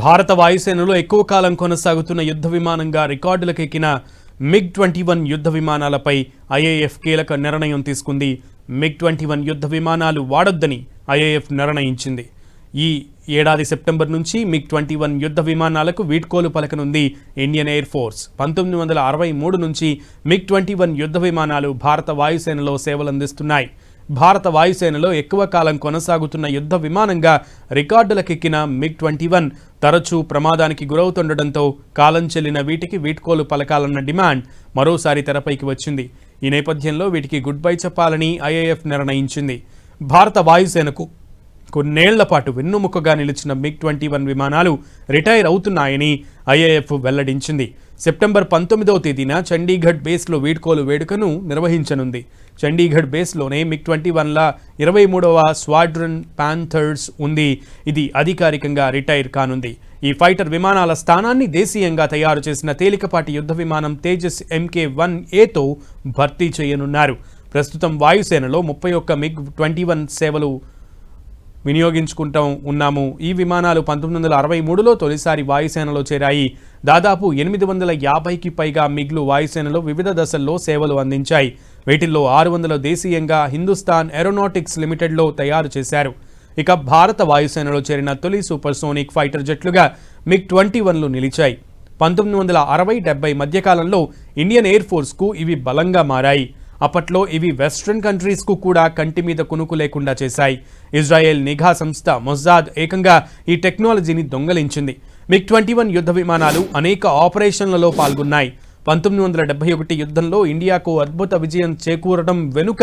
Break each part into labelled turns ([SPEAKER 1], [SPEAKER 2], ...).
[SPEAKER 1] భారత వాయుసేనలో ఎక్కువ కాలం కొనసాగుతున్న యుద్ధ విమానంగా రికార్డులకు ఎక్కిన MiG-21 యుద్ధ విమానాలపై IAF కీలక నిర్ణయం తీసుకుంది. MiG-21 యుద్ధ విమానాలు వాడొద్దని IAF నిర్ణయించింది. ఈ ఏడాది సెప్టెంబర్ నుంచి MiG-21 యుద్ధ విమానాలకు వీడ్కోలు పలకనుంది ఇండియన్ ఎయిర్ ఫోర్స్. 1963 నుంచి MiG-21 యుద్ధ విమానాలు భారత వాయుసేనలో సేవలందిస్తున్నాయి. భారత వాయుసేనలో ఎక్కువ కాలం కొనసాగుతున్న యుద్ధ విమానంగా రికార్డులకెక్కిన MiG-21 తరచూ ప్రమాదానికి గురవుతుండటంతో కాలం చెల్లిన వీటికి వీడ్కోలు పలకాలన్న డిమాండ్ మరోసారి తెరపైకి వచ్చింది. ఈ నేపథ్యంలో వీటికి గుడ్ బై చెప్పాలని IAF నిర్ణయించింది. భారత వాయుసేనకు కొన్నేళ్ల పాటు వెన్నుముకగా నిలిచిన MiG-21 విమానాలు రిటైర్ అవుతున్నాయని IAF వెల్లడించింది. సెప్టెంబర్ 19వ తేదీన చండీగఢ్ బేస్లో వీడ్కోలు వేడుకను నిర్వహించనుంది. చండీగఢ్ బేస్లోనే MiG-21ల 23వ స్క్వాడ్రన్ ప్యాంథర్స్ ఉంది. ఇది అధికారికంగా రిటైర్ కానుంది. ఈ ఫైటర్ విమానాల స్థానాన్ని దేశీయంగా తయారు చేసిన తేలికపాటి యుద్ధ విమానం తేజస్ MK-1Aతో భర్తీ చేయనున్నారు. ప్రస్తుతం వాయుసేనలో 31 MiG-21 సేవలు వినియోగించుకుంటూ ఉన్నాము. ఈ విమానాలు 1963లో తొలిసారి వాయుసేనలో చేరాయి. దాదాపు 850కి పైగా మిగ్లు వాయుసేనలో వివిధ దశల్లో సేవలు అందించాయి. వీటిల్లో 600 దేశీయంగా హిందుస్థాన్ ఏరోనాటిక్స్ లిమిటెడ్లో తయారు చేశారు. ఇక భారత వాయుసేనలో చేరిన తొలి సూపర్సోనిక్ ఫైటర్ జెట్లుగా MiG-21లు నిలిచాయి. 1960-70 మధ్యకాలంలో ఇండియన్ ఎయిర్ ఫోర్స్కు ఇవి బలంగా మారాయి. అప్పట్లో ఇవి వెస్ట్రన్ కంట్రీస్కు కూడా కంటి మీద కునుకు లేకుండా చేశాయి. ఇజ్రాయెల్ నిఘా సంస్థ మొజాద్ ఏకంగా ఈ టెక్నాలజీని దొంగలించింది. MiG-21 యుద్ధ విమానాలు అనేక ఆపరేషన్లలో పాల్గొన్నాయి. 1971 యుద్ధంలో ఇండియాకు అద్భుత విజయం చేకూరడం వెనుక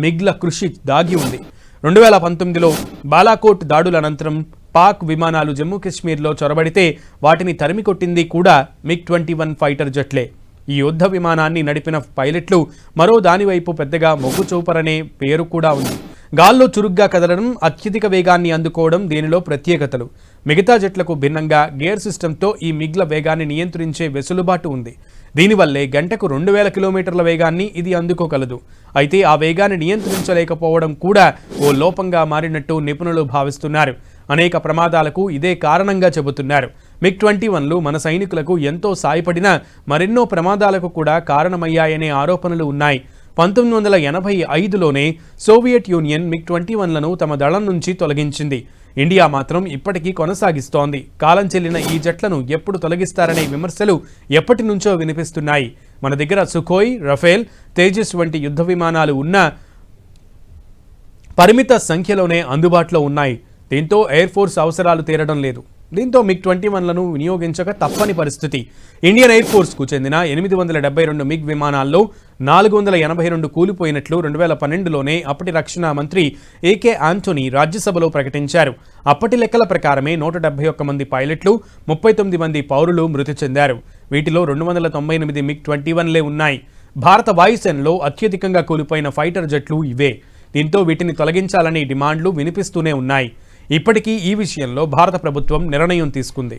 [SPEAKER 1] మిగ్ల కృషి దాగి ఉంది. 2019లో బాలాకోట్ దాడుల అనంతరం పాక్ విమానాలు జమ్మూ కాశ్మీర్లో చొరబడితే వాటిని తరిమికొట్టింది కూడా MiG-21 ఫైటర్ జెట్లే. ఈ యుద్ధ విమానాన్ని నడిపిన పైలట్లు మరో దానివైపు పెద్దగా మొగ్గు చూపరనే పేరు కూడా ఉంది. గాల్లో చురుగ్గా కదలడం, అత్యధిక వేగాన్ని అందుకోవడం దీనిలో ప్రత్యేకతలు. మిగతా జెట్లకు భిన్నంగా గేర్ సిస్టంతో ఈ మిగ్ల వేగాన్ని నియంత్రించే వెసులుబాటు ఉంది. దీనివల్లే గంటకు 2000 కిలోమీటర్ల వేగాన్ని ఇది అందుకోగలదు. అయితే ఆ వేగాన్ని నియంత్రించలేకపోవడం కూడా ఓ లోపంగా మారినట్టు నిపుణులు భావిస్తున్నారు. అనేక ప్రమాదాలకు ఇదే కారణంగా చెబుతున్నారు. MiG-21లు మన సైనికులకు ఎంతో సాయపడినా మరెన్నో ప్రమాదాలకు కూడా కారణమయ్యాయనే ఆరోపణలు ఉన్నాయి. 1985లోనే సోవియట్ యూనియన్ MiG-21లను తమ దళం నుంచి తొలగించింది. ఇండియా మాత్రం ఇప్పటికీ కొనసాగిస్తోంది. కాలం చెల్లిన ఈ జట్లను ఎప్పుడు తొలగిస్తారనే విమర్శలు ఎప్పటి నుంచో వినిపిస్తున్నాయి. మన దగ్గర సుఖోయ్, రఫేల్, తేజస్ వంటి యుద్ధ విమానాలు ఉన్న పరిమిత సంఖ్యలోనే అందుబాటులో ఉన్నాయి. దీంతో ఎయిర్ ఫోర్స్ అవసరాలు తీరడం లేదు. దీంతో MiG-21లను వినియోగించక తప్పని పరిస్థితి. ఇండియన్ ఎయిర్ ఫోర్స్కు చెందిన 872 MiG విమానాల్లో 482 కూలిపోయినట్లు 2012లోనే అప్పటి రక్షణ మంత్రి AK ఆంటోనీ రాజ్యసభలో ప్రకటించారు. అప్పటి లెక్కల ప్రకారమే 171 మంది పైలట్లు, 39 మంది పౌరులు మృతి చెందారు. వీటిలో 298 MiG-21లే ఉన్నాయి. భారత వాయుసేనలో అత్యధికంగా కూలిపోయిన ఫైటర్ జెట్లు ఇవే. దీంతో వీటిని తొలగించాలనే డిమాండ్లు వినిపిస్తూనే ఉన్నాయి. ఇప్పటికీ ఈ విషయంలో భారత ప్రభుత్వం నిర్ణయం తీసుకుంది.